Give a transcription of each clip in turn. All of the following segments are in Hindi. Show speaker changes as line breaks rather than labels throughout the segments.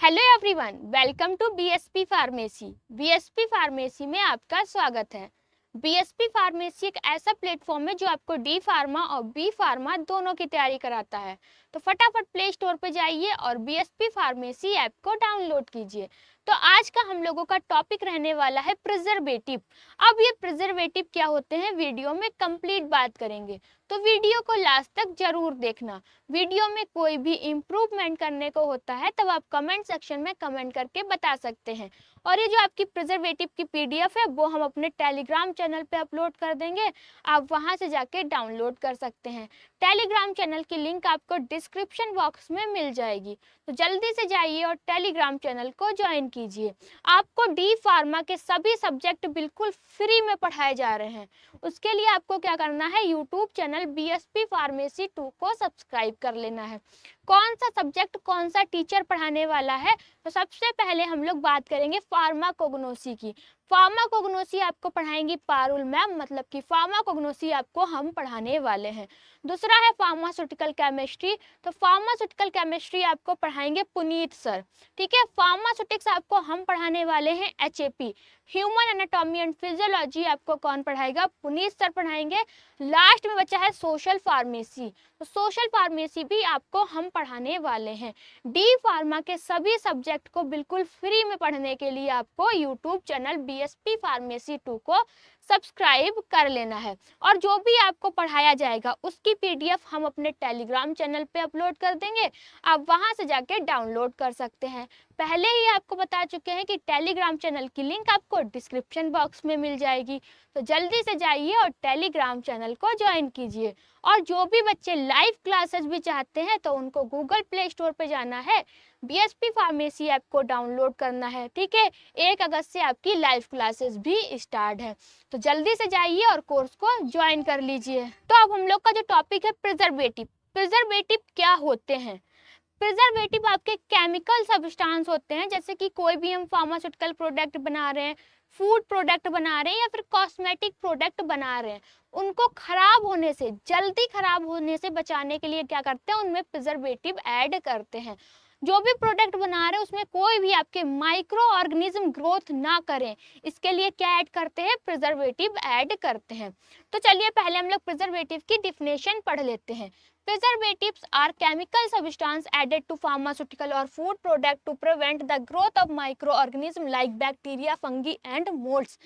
Hello everyone, welcome to BSP pharmacy. BSP pharmacy में आपका स्वागत है। बीएसपी फार्मेसी एक ऐसा प्लेटफॉर्म है जो आपको डी फार्मा और बी फार्मा दोनों की तैयारी कराता है। तो फटाफट प्ले स्टोर पर जाइए और बीएसपी फार्मेसी ऐप को डाउनलोड कीजिए। तो आज का हम लोगों का टॉपिक रहने वाला है प्रिजर्वेटिव। अब ये प्रिजर्वेटिव क्या होते हैं वीडियो में कंप्लीट बात करेंगे, तो वीडियो को लास्ट तक जरूर देखना। वीडियो में कोई भी इम्प्रूवमेंट करने को होता है तब आप कमेंट सेक्शन में कमेंट करके बता सकते हैं। और ये जो आपकी प्रिजर्वेटिव की पीडीएफ है वो हम अपने टेलीग्राम चैनल पे अपलोड कर देंगे, आप वहां से जाके डाउनलोड कर सकते हैं। टेलीग्राम चैनल की लिंक आपको डिस्क्रिप्शन बॉक्स में मिल जाएगी, तो जल्दी से जाइए और टेलीग्राम चैनल को ज्वाइन कीजिए। आपको डी फार्मा के सभी सब्जेक्ट बिल्कुल फ्री में पढ़ाए जा रहे हैं। उसके लिए आपको क्या करना है, यूट्यूब चैनल बीएसपी फार्मेसी 2 को सब्सक्राइब कर लेना है। कौन सा सब्जेक्ट कौन सा टीचर पढ़ाने वाला है, तो सबसे पहले हम लोग बात करेंगे फार्माकोग्नोसी की। फार्माकोग्नोसी आपको पढ़ाएंगी पारुल मैम, मतलब कि फार्माकोग्नोसी आपको हम पढ़ाने वाले हैं। दूसरा है फार्मास्यूटिकल केमिस्ट्री, तो फार्मास्यूटिकल केमिस्ट्री आपको पढ़ाएंगे पुनीत सर। ठीक है, फार्मास्यूटिक्स आपको हम पढ़ाने वाले हैं HAP. Human anatomy and physiology आपको कौन पढ़ाएगा, पुनीत सर पढ़ाएंगे। लास्ट में बचा है सोशल फार्मेसी, तो सोशल फार्मेसी भी आपको हम पढ़ाने वाले हैं। डी फार्मा के सभी सब्जेक्ट को बिल्कुल फ्री में पढ़ने के लिए आपको यूट्यूब चैनल बीएसपी फार्मेसी 2 को सब्सक्राइब कर लेना है। और जो भी आपको पढ़ाया जाएगा उसकी पीडीएफ हम अपने टेलीग्राम चैनल पे अपलोड कर देंगे, आप वहां से जाके डाउनलोड कर सकते हैं। पहले ही आपको बता चुके हैं कि टेलीग्राम चैनल की लिंक आपको डिस्क्रिप्शन बॉक्स में मिल जाएगी, तो जल्दी से जाइए और टेलीग्राम चैनल को ज्वाइन कीजिए। और जो भी बच्चे लाइव क्लासेस भी चाहते हैं तो उनको गूगल प्ले स्टोर पे जाना है, बीएसपी फार्मेसी ऐप को डाउनलोड करना है। ठीक है, 1 अगस्त से आपकी लाइव क्लासेस भी स्टार्ट है, तो जल्दी से जाइए और कोर्स को ज्वाइन कर लीजिए। तो अब हम लोग का जो टॉपिक है प्रिजर्वेटिव। प्रिजर्वेटिव क्या होते हैं? प्रिजर्वेटिव आपके केमिकल सब्सटेंस होते हैं, जैसे कि कोई भी हम फार्मास्यूटिकल प्रोडक्ट बना रहे हैं, फूड प्रोडक्ट बना रहे हैं या फिर कॉस्मेटिक प्रोडक्ट बना रहे हैं, उनको खराब होने से, जल्दी खराब होने से बचाने के लिए क्या करते हैं, उनमें प्रिजर्वेटिव ऐड करते हैं। जो भी प्रोडक्ट बना रहे हैं उसमें कोई भी आपके माइक्रो ऑर्गेनिज्म ग्रोथ ना करें, इसके लिए क्या ऐड करते हैं, प्रिजर्वेटिव ऐड करते हैं। तो चलिए पहले हम लोग प्रिजर्वेटिव की डिफिनेशन पढ़ लेते हैं। Preservatives are chemical substance added to pharmaceutical or food product to prevent the growth of microorganisms like bacteria, fungi and molds.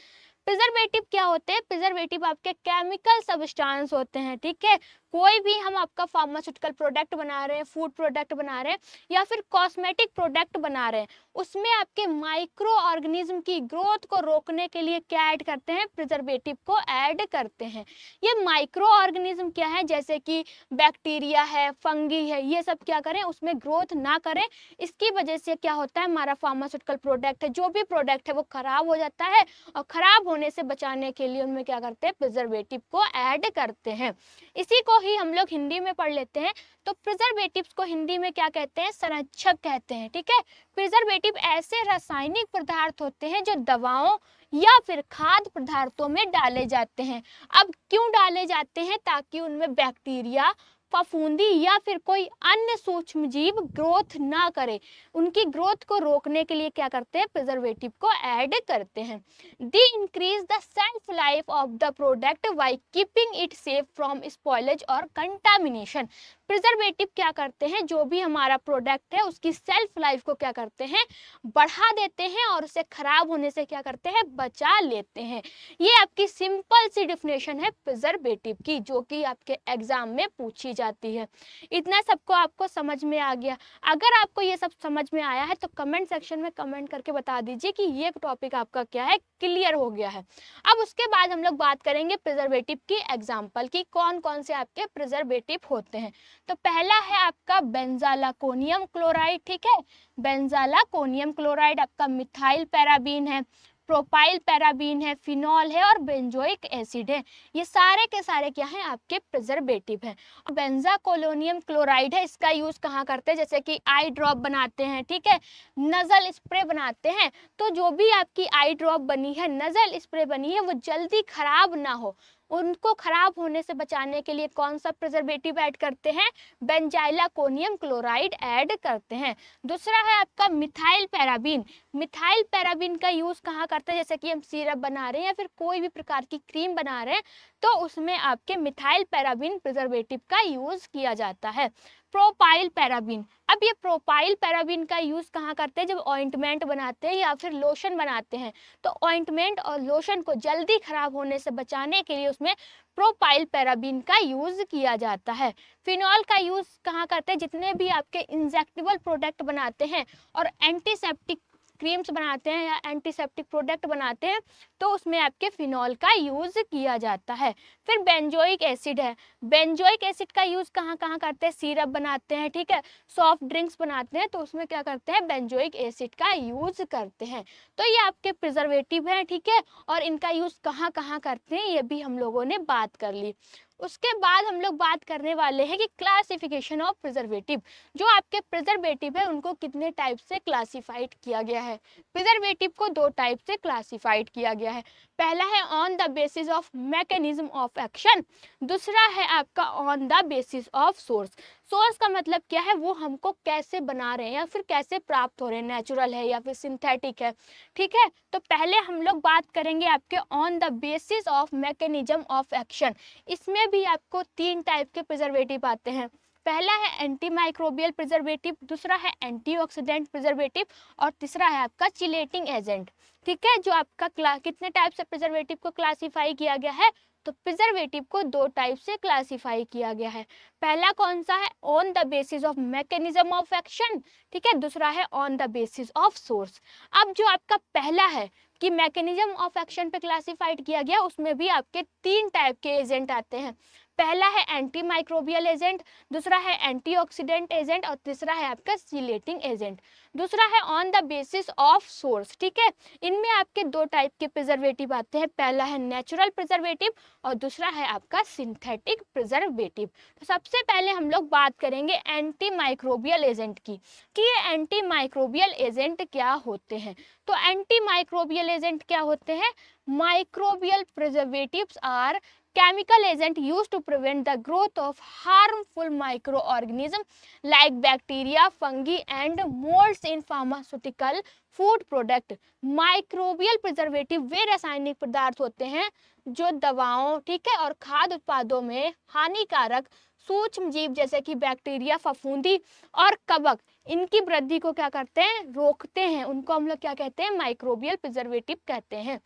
Preservative क्या होते हैं? प्रिजर्वेटिव आपके केमिकल सब्सटेंस होते हैं। ठीक है, कोई भी हम आपका फार्मास्यूटिकल प्रोडक्ट बना रहे हैं, फूड प्रोडक्ट बना रहे हैं या फिर कॉस्मेटिक प्रोडक्ट बना रहे हैं, उसमें आपके माइक्रो ऑर्गेनिज्म की ग्रोथ को रोकने के लिए क्या ऐड करते हैं, प्रिजर्वेटिव को ऐड करते हैं। ये माइक्रो ऑर्गेनिज्म क्या है, जैसे कि बैक्टीरिया है, फंगी है, ये सब क्या करें, उसमें ग्रोथ ना करें। इसकी वजह से क्या होता है, हमारा फार्मास्यूटिकल प्रोडक्ट है, जो भी प्रोडक्ट है वो खराब हो जाता है, और खराब होने से बचाने के लिए उनमें क्या करते हैं, प्रिजर्वेटिव को ऐड करते हैं। इसी को ही हम लोग हिंदी में पढ़ लेते हैं। तो प्रिजर्वेटिव्स को हिंदी में क्या कहते हैं, संरक्षक कहते हैं। ठीक है, प्रिजर्वेटिव ऐसे रासायनिक पदार्थ होते हैं जो दवाओं या फिर खाद्य पदार्थों में डाले जाते हैं। अब क्यों डाले जाते हैं, ताकि उनमें बैक्टीरिया, फफूंदी या फिर कोई अन्य सूक्ष्म जीव ग्रोथ ना करे, उनकी ग्रोथ को रोकने के लिए क्या करते हैं, प्रिजर्वेटिव को ऐड करते हैं। They increase the shelf life of the product by keeping it safe from spoilage और कंटामिनेशन। प्रिजर्वेटिव क्या करते हैं, जो भी हमारा प्रोडक्ट है उसकी सेल्फ लाइफ को क्या करते हैं, बढ़ा देते हैं और उसे खराब होने से क्या करते हैं, बचा लेते हैं। ये आपकी सिंपल सी डिफिनेशन है प्रिजर्वेटिव की, जो कि आपके एग्जाम में पूछी जाती है। इतना सबको आपको समझ में आ गया? अगर आपको ये सब समझ में आया है तो कमेंट सेक्शन में कमेंट करके बता दीजिए कि ये टॉपिक आपका क्या है, क्लियर हो गया है। अब उसके बाद हम लोग बात करेंगे प्रिजर्वेटिव की एग्जाम्पल की, कौन कौन से आपके प्रिजर्वेटिव होते हैं। तो पहला है आपका बेंजालाकोनियम क्लोराइड। ठीक है, बेंजालाकोनियम क्लोराइड आपका मिथाइल पैराबीन है, प्रोपाइल पैराबीन है, फिनॉल है और बेंजोइक एसिड है। ये सारे के सारे क्या हैं, आपके प्रिजर्वेटिव हैं। और बेंजाकोलोनियम क्लोराइड है, इसका यूज कहाँ करते हैं, जैसे कि आई ड्रॉप बनाते हैं, ठीक है, नजल स्प्रे बनाते हैं। तो जो भी आपकी आई ड्रॉप बनी है, नजल स्प्रे बनी है, वो जल्दी खराब ना हो, उनको खराब होने से बचाने के लिए कौन सा प्रिजर्वेटिव ऐड करते हैं, बेंजाइलाकोनियम क्लोराइड ऐड करते हैं। दूसरा है आपका मिथाइल पैराबीन। मिथाइल पैराबीन का यूज कहाँ करते हैं, जैसे कि हम सिरप बना रहे हैं या फिर कोई भी प्रकार की क्रीम बना रहे हैं तो उसमें आपके मिथाइल पैराबीन प्रिजर्वेटिव का यूज किया जाता है। प्रोपाइल पैराबीन, अब ये प्रोपाइल पैराबीन का यूज कहाँ करते हैं, जब ऑइंटमेंट बनाते हैं या फिर लोशन बनाते हैं तो ऑइंटमेंट और लोशन को जल्दी खराब होने से बचाने के लिए उसमें प्रोपाइल पैराबीन का यूज किया जाता है। फिनॉल का यूज कहाँ करते हैं, जितने भी आपके इंजेक्टेबल प्रोडक्ट बनाते हैं और एंटीसेप्टिक क्रीम्स बनाते हैं या एंटीसेप्टिक प्रोडक्ट बनाते हैं तो उसमें आपके फिनॉल का यूज किया जाता है। फिर बेंजोइक एसिड है। बेंजोइक एसिड का यूज कहाँ कहाँ करते हैं, सिरप बनाते हैं, ठीक है, सॉफ्ट ड्रिंक्स बनाते हैं तो उसमें क्या करते हैं, बेंजोइक एसिड का यूज करते हैं। तो ये आपके प्रिजर्वेटिव हैं, ठीक है, और इनका यूज कहाँ कहाँ करते हैं ये भी हम लोगों ने बात कर ली। उसके बाद हम लोग बात करने वाले हैं कि क्लासिफिकेशन ऑफ प्रिजर्वेटिव। जो आपके प्रिजर्वेटिव है उनको कितने टाइप से क्लासिफाइड किया गया है। प्रिजर्वेटिव को दो टाइप से क्लासिफाइड किया गया है। पहला है on the basis of mechanism of action, दूसरा है आपका on the basis of source. Source का मतलब क्या है, वो हमको कैसे बना रहे हैं या फिर कैसे प्राप्त हो रहे हैं, नेचुरल है या फिर सिंथेटिक है, ठीक है। तो पहले हम लोग बात करेंगे आपके on the basis of mechanism of action. इसमें भी आपको तीन टाइप के प्रिजर्वेटिव आते हैं। पहला है एंटी माइक्रोबियल प्रिजर्वेटिव, दूसरा है एंटीऑक्सीडेंट प्रिजर्वेटिव और तीसरा है आपका चिलेटिंग एजेंट, ठीक है। जो आपका कितने टाइप से प्रिजर्वेटिव को क्लासिफाई किया गया है, तो प्रिजर्वेटिव को दो टाइप से क्लासिफाई किया गया है। पहला कौन सा है, on the basis of mechanism of action, ठीक है, दूसरा है on the basis of source. अब जो आपका पहला है कि मैकेनिज्म ऑफ एक्शन पे क्लासिफाइड किया गया, उसमें भी आपके तीन टाइप के एजेंट आते हैं। पहला है एंटी माइक्रोबियल एजेंट, दूसरा है एंटीऑक्सीडेंट एजेंट और तीसरा है आपका चिलेटिंग एजेंट। दूसरा है on the basis of source, ठीक है। इनमें आपके दो टाइप के प्रिजर्वेटिव आते हैं, पहला है नेचुरल प्रिजर्वेटिव और दूसरा है आपका सिंथेटिक प्रिजर्वेटिव। तो सबसे पहले हम लोग बात करेंगे एंटी माइक्रोबियल एजेंट की, कि ये एंटी माइक्रोबियल एजेंट क्या होते हैं। तो एंटी माइक्रोबियल एजेंट क्या होते हैं, microbial preservatives are chemical agent used to prevent the growth of harmful microorganisms like bacteria, fungi and molds in pharmaceutical food product। Microbial preservative वे रासायनिक पदार्थ होते हैं जो दवाओं, ठीक है, और खाद्य उत्पादों में हानिकारक सूक्ष्म जीव जैसे कि बैक्टीरिया, फफूंदी और कवक, इनकी वृद्धि को क्या करते हैं, रोकते हैं। उनको हम लोग क्या कहते हैं, माइक्रोबियल प्रिजर्वेटिव कहते हैं।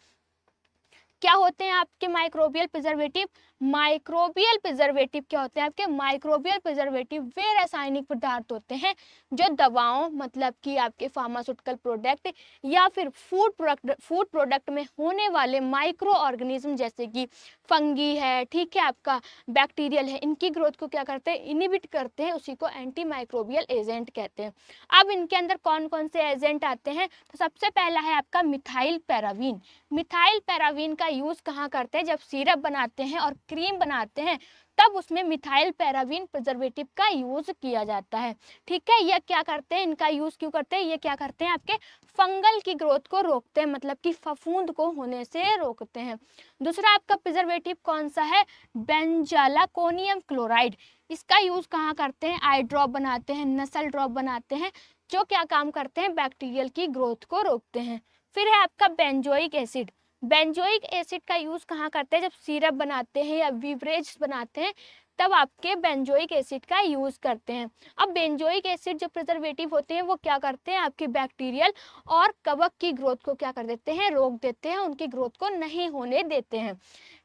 क्या होते हैं आपके माइक्रोबियल प्रिजर्वेटिव, माइक्रोबियल प्रिजर्वेटिव क्या होते हैं आपके, माइक्रोबियल प्रिजर्वेटिव वे रासायनिक पदार्थ होते हैं जो दवाओं, मतलब कि आपके फार्मास्यूटिकल प्रोडक्ट या फिर फूड प्रोडक्ट में होने वाले माइक्रो ऑर्गेनिज्म जैसे कि फंगी है, ठीक है, आपका बैक्टीरियल है, इनकी ग्रोथ को क्या करते हैं, इनिबिट करते हैं, उसी को एंटी माइक्रोबियल एजेंट कहते हैं। अब इनके अंदर कौन कौन से एजेंट आते हैं, तो सबसे पहला है आपका मिथाइल पैरावीन। मिथाइल पैरावीन का यूज कहाँ करते हैं, जब सिरप बनाते हैं और क्रीम बनाते हैं तब उसमें मिथाइल पैरावीन प्रिजर्वेटिव का यूज किया जाता है, ठीक है। यह क्या करते हैं, इनका यूज क्यों करते हैं, ये क्या करते हैं, आपके फंगल की ग्रोथ को रोकते हैं, मतलब कि फफूंद को होने से रोकते हैं। दूसरा आपका प्रिजर्वेटिव कौन सा है, बेंजाइलाकोनियम क्लोराइड। इसका यूज कहाँ करते हैं, आई ड्रॉप बनाते हैं, नसल ड्रॉप बनाते हैं, जो क्या काम करते हैं, बैक्टीरियल की ग्रोथ को रोकते हैं। फिर है आपका बेंजोइक एसिड। बेंजोइक एसिड का यूज कहाँ करते हैं, जब सिरप बनाते हैं या बीवरेज बनाते हैं तब आपके बेंजोइक एसिड का यूज करते हैं। अब बेंजोइक एसिड जो प्रिजर्वेटिव होते हैं वो क्या करते हैं, आपकी बैक्टीरियल और कवक की ग्रोथ को क्या कर देते हैं, रोक देते हैं, उनकी ग्रोथ को नहीं होने देते हैं।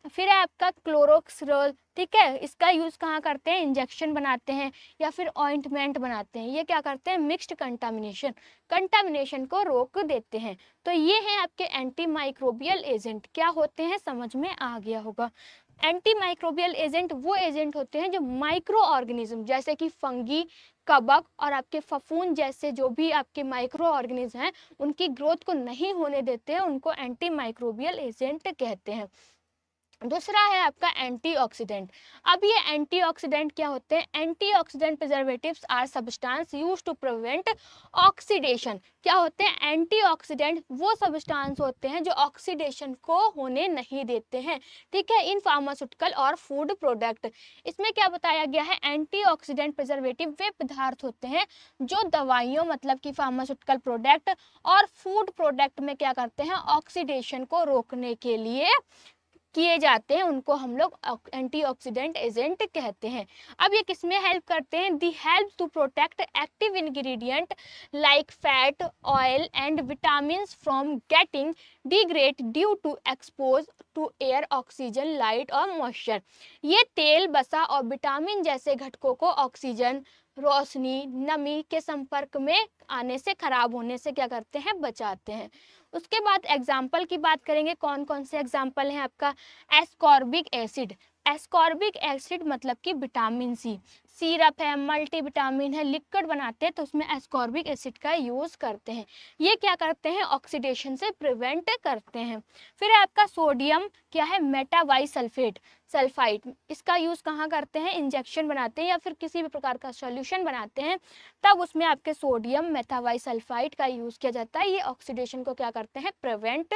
फिर है आपका क्लोरोक्सरोल, ठीक है, इसका यूज कहाँ करते हैं, इंजेक्शन बनाते हैं या फिर ऑइंटमेंट बनाते हैं। ये क्या करते हैं, मिक्स्ड कंटामिनेशन को रोक देते हैं। तो ये हैं आपके एंटी माइक्रोबियल एजेंट, क्या होते हैं समझ में आ गया होगा। एंटी माइक्रोबियल एजेंट वो एजेंट होते हैं जो माइक्रो ऑर्गेनिज्म जैसे कि फंगी, कवक और आपके फफूंद जैसे जो भी आपके माइक्रो ऑर्गेनिज्म हैं उनकी ग्रोथ को नहीं होने देते हैं, उनको एंटी माइक्रोबियल एजेंट कहते हैं। दूसरा है आपका एंटीऑक्सीडेंट। अब ये एंटीऑक्सीडेंट क्या होते हैं? Antioxidant preservatives are substance used to prevent oxidation. क्या होते हैं? एंटीऑक्सीडेंट वो सब्सटेंस होते हैं जो ऑक्सीडेशन को होने नहीं देते हैं, ठीक है, इन फार्मास्यूटिकल और फूड प्रोडक्ट। इसमें क्या बताया गया है? एंटीऑक्सीडेंट प्रिजर्वेटिव वे पदार्थ होते हैं जो दवाइयों मतलब कि फार्मास्यूटिकल प्रोडक्ट और फूड प्रोडक्ट में क्या करते हैं? ऑक्सीडेशन को रोकने के लिए किए जाते हैं, उनको हम लोग एंटीऑक्सीडेंट एजेंट कहते हैं। अब ये किसमें हेल्प करते हैं? The help to protect active ingredient like fat, oil and vitamin from getting degrade due to expose to air, oxygen, light और मॉइस्चर। ये तेल, वसा और विटामिन जैसे घटकों को ऑक्सीजन, रोशनी, नमी के संपर्क में आने से, खराब होने से क्या करते हैं? बचाते हैं। उसके बाद एग्जाम्पल की बात करेंगे। कौन कौन से एग्जाम्पल हैं आपका? Ascorbic acid. एस्कॉर्बिक एसिड मतलब कि विटामिन सी। सिरप है, मल्टीविटामिन है, लिक्विड बनाते हैं तो उसमें एस्कॉर्बिक एसिड का यूज करते हैं। ये क्या करते हैं? ऑक्सीडेशन से प्रिवेंट करते हैं। फिर आपका सोडियम क्या है? मेटावाइसल्फेट, सल्फाइड। इसका यूज कहाँ करते हैं? इंजेक्शन बनाते हैं या फिर किसी भी प्रकार का सॉल्यूशन बनाते हैं, तब उसमें आपके सोडियम मेटावाइसल्फाइड का यूज किया जाता है। ये ऑक्सीडेशन को क्या करते हैं? प्रिवेंट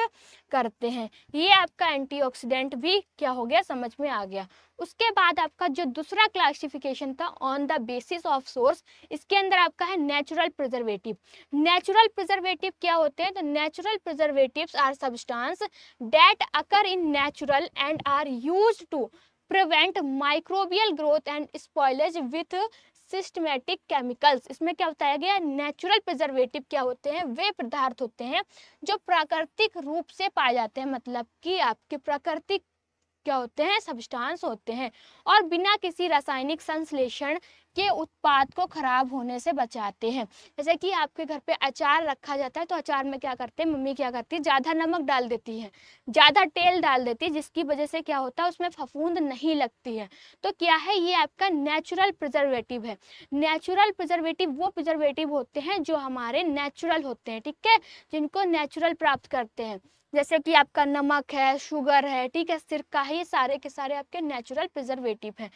करते हैं। ये आपका एंटीऑक्सीडेंट भी क्या हो गया? समझ में आ गया। उसके बाद आपका जो दूसरा क्लासिफिकेशन था on the basis of source, इसके अंदर आपका है नेचुरल प्रिजर्वेटिव। नेचुरल प्रिजर्वेटिव क्या होते हैं? तो natural preservatives are substance that occur in natural and are used to prevent microbial growth and spoilage with systematic chemicals. इसमें क्या बताया गया? नेचुरल प्रिजर्वेटिव क्या होते हैं? वे पदार्थ होते हैं जो प्राकृतिक रूप से पाए जाते हैं, मतलब कि आपके प्राकृतिक क्या होते हैं? सब्सटेंस होते हैं, और बिना किसी रासायनिक संश्लेषण के उत्पाद को खराब होने से बचाते हैं। जैसे कि आपके घर पे अचार रखा जाता है तो अचार में क्या करते हैं? मम्मी क्या करती है? ज़्यादा नमक डाल देती है, ज़्यादा तेल डाल देती है, जिसकी वजह से क्या होता है? उसमें फफूंद नहीं लगती है। तो क्या है? ये आपका नेचुरल प्रिजर्वेटिव है। नेचुरल प्रिजर्वेटिव वो प्रिजर्वेटिव होते हैं जो हमारे नेचुरल होते हैं, ठीक है, जिनको नेचुरल प्राप्त करते हैं। जैसे कि आपका नमक है, शुगर है, ठीक है, सिरका है, ये सारे के सारे आपके नेचुरल प्रिजर्वेटिव हैं।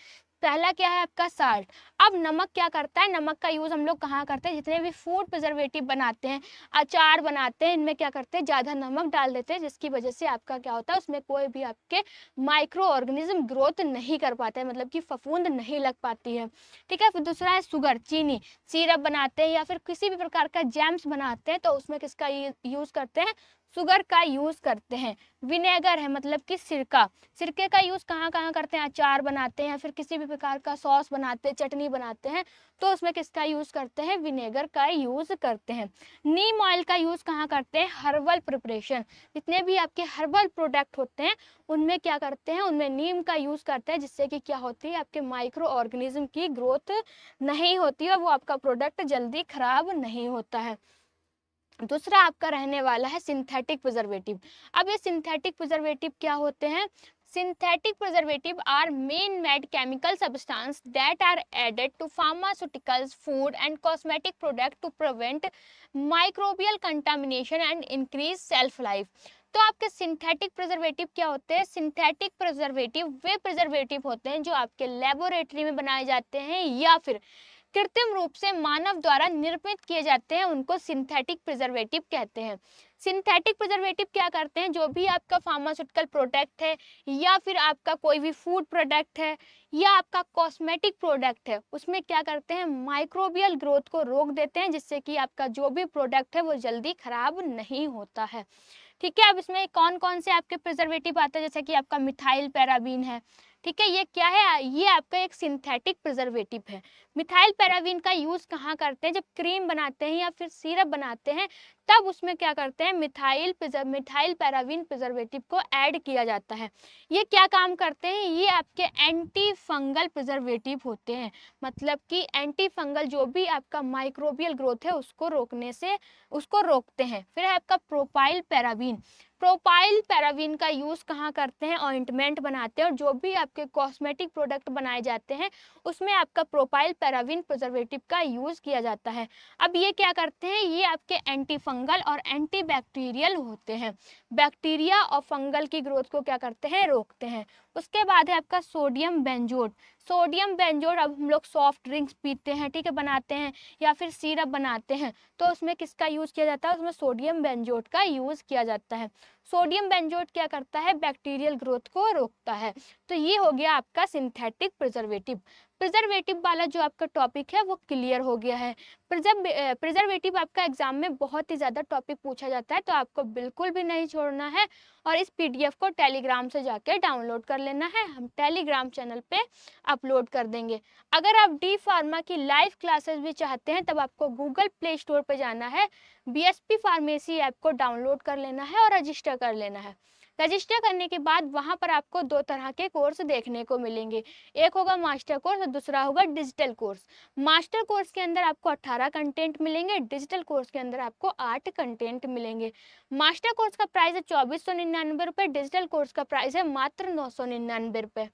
पहला क्या है आपका? साल्ट। अब नमक क्या करता है? नमक का यूज हम लोग कहाँ करते हैं? जितने भी फूड प्रिजर्वेटिव बनाते हैं, अचार बनाते हैं, इनमें क्या करते हैं? ज़्यादा नमक डाल देते हैं, जिसकी वजह से आपका क्या होता है? उसमें कोई भी आपके माइक्रो ऑर्गेनिज्म ग्रोथ नहीं कर पाते हैं, मतलब कि फफूंद नहीं लग पाती है, ठीक है। फिर दूसरा है शुगर, चीनी। सिरप बनाते हैं या फिर किसी भी प्रकार का जैम्स बनाते हैं तो उसमें किसका यूज करते हैं? शुगर का यूज करते हैं। विनेगर है मतलब कि सिरका। सिरके का यूज कहाँ कहाँ करते हैं? अचार बनाते हैं या फिर किसी भी प्रकार का सॉस बनाते हैं, चटनी बनाते हैं, तो उसमें किसका यूज करते हैं? विनेगर का यूज करते हैं। नीम ऑयल का यूज कहाँ करते हैं? Herbal preparation. जितने भी आपके हर्बल प्रोडक्ट होते हैं उनमें क्या करते हैं? उनमें नीम का यूज करते हैं, जिससे कि क्या होती है? आपके माइक्रो ऑर्गेनिज्म की ग्रोथ नहीं होती है और वो आपका प्रोडक्ट जल्दी खराब नहीं होता है। दूसरा आपका रहने वाला है सिंथेटिक प्रिजर्वेटिव। अब ये सिंथेटिक प्रिजर्वेटिव क्या होते हैं? Synthetic preservative are man made chemical substance that are added to pharmaceuticals, food and cosmetic product to prevent microbial contamination and increase shelf life. तो आपके सिंथेटिक प्रिजर्वेटिव क्या होते हैं? सिंथेटिक प्रिजर्वेटिव वे प्रिजर्वेटिव होते हैं जो आपके लेबोरेटरी में बनाए जाते हैं या फिर कृत्रिम रूप से मानव द्वारा निर्मित किए जाते हैं, उनको सिंथेटिक प्रिजर्वेटिव कहते हैं। सिंथेटिक प्रिजर्वेटिव क्या करते हैं? जो भी आपका फार्मास्यूटिकल प्रोडक्ट है या फिर आपका कोई भी फूड प्रोडक्ट है या आपका कॉस्मेटिक प्रोडक्ट है, उसमें क्या करते हैं? माइक्रोबियल ग्रोथ को रोक देते हैं, जिससे कि आपका जो भी प्रोडक्ट है वो जल्दी खराब नहीं होता है, ठीक है। अब इसमें कौन कौन से आपके प्रिजर्वेटिव आते हैं? जैसे कि आपका मिथाइल पैराबीन है, ठीक है, ये क्या है? ये आपका एक सिंथेटिक प्रिजर्वेटिव है। मिथाइल पैराबीन का यूज कहाँ करते हैं? जब क्रीम बनाते हैं या फिर सिरप बनाते हैं तब उसमें क्या करते हैं? मिथाइल पैराबीन प्रिजर्वेटिव को ऐड किया जाता है। ये क्या काम करते हैं? ये आपके एंटी फंगल प्रिजर्वेटिव होते हैं, मतलब कि एंटी फंगल जो भी आपका माइक्रोबियल ग्रोथ है उसको रोकने से उसको रोकते हैं। फिर है आपका प्रोपाइल पैराबीन। प्रोपाइल पैराविन का यूज़ कहाँ करते हैं? ऑइंटमेंट बनाते हैं और जो भी आपके कॉस्मेटिक प्रोडक्ट बनाए जाते हैं उसमें आपका प्रोपाइल पैराविन प्रिजर्वेटिव का यूज़ किया जाता है। अब ये क्या करते हैं? ये आपके एंटी फंगल और एंटी बैक्टीरियल होते हैं। बैक्टीरिया और फंगल की ग्रोथ को क्या करते हैं? रोकते हैं। उसके बाद है आपका सोडियम बेंजोट। सोडियम बेंजोट अब हम लोग सॉफ्ट ड्रिंक्स पीते हैं, ठीक है, बनाते हैं या फिर सिरप बनाते हैं, तो उसमें किसका यूज़ किया जाता है? उसमें सोडियम बेंजोट का यूज़ किया जाता है। सोडियम बेंजोट क्या करता है? बैक्टीरियल ग्रोथ को रोकता है। तो ये हो गया आपका सिंथेटिक प्रिजर्वेटिव। प्रिजर्वेटिव वाला जो आपका टॉपिक है वो क्लियर हो गया है। प्रिजर्वेटिव आपका एग्जाम में बहुत ही ज़्यादा टॉपिक पूछा जाता है, तो आपको बिल्कुल भी नहीं छोड़ना है और इस पीडीएफ को टेलीग्राम से जाके डाउनलोड कर लेना है। हम टेलीग्राम चैनल पे अपलोड कर देंगे। अगर आप डी फार्मा की लाइव क्लासेस भी चाहते हैं तब आपको गूगल प्ले स्टोर पे जाना है, बीएसपी फार्मेसी ऐप को डाउनलोड कर लेना है और रजिस्टर कर लेना है। रजिस्टर करने के बाद वहाँ पर आपको 2 तरह के कोर्स देखने को मिलेंगे। एक होगा मास्टर कोर्स और दूसरा होगा डिजिटल कोर्स। मास्टर कोर्स के अंदर आपको 18 कंटेंट मिलेंगे, डिजिटल कोर्स के अंदर आपको 8 कंटेंट मिलेंगे। मास्टर कोर्स का प्राइस है 2499 रुपये, डिजिटल कोर्स का प्राइस है मात्र 999 रुपये।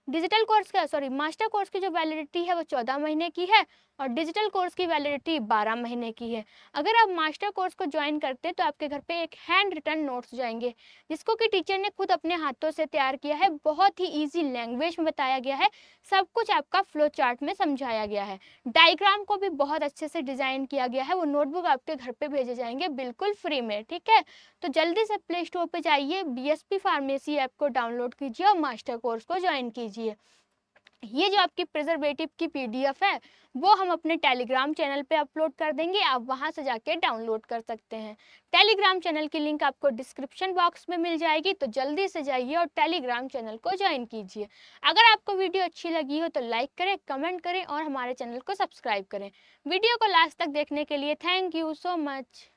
डिजिटल कोर्स का मास्टर कोर्स की जो वैलिडिटी है वो 14 महीने की है और डिजिटल कोर्स की वैलिडिटी 12 महीने की है। अगर आप मास्टर कोर्स को ज्वाइन करते हैं तो आपके घर पे एक हैंड रिटन नोट्स जाएंगे जिसको कि टीचर ने खुद अपने हाथों से तैयार किया है। बहुत ही इजी लैंग्वेज में बताया गया है, सब कुछ आपका फ्लो चार्ट में समझाया गया है। डायग्राम को भी बहुत अच्छे से डिज़ाइन किया गया है। वो नोटबुक आपके घर पे भेजे जाएंगे बिल्कुल फ्री में, ठीक है। तो जल्दी से प्ले स्टोर पे जाइए, बीएसपी फार्मेसी ऐप को डाउनलोड कीजिए और मास्टर कोर्स को ज्वाइन कीजिए। ये जो आपकी प्रिजर्वेटिव की पीडीएफ है वो हम अपने टेलीग्राम चैनल पे अपलोड कर देंगे, आप वहां से जाके डाउनलोड कर सकते हैं। टेलीग्राम चैनल की लिंक आपको डिस्क्रिप्शन बॉक्स में मिल जाएगी, तो जल्दी से जाइए और टेलीग्राम चैनल को ज्वाइन कीजिए। अगर आपको वीडियो अच्छी लगी हो तो लाइक करें, कमेंट करें और हमारे चैनल को सब्सक्राइब करें। वीडियो को लास्ट तक देखने के लिए थैंक यू सो मच।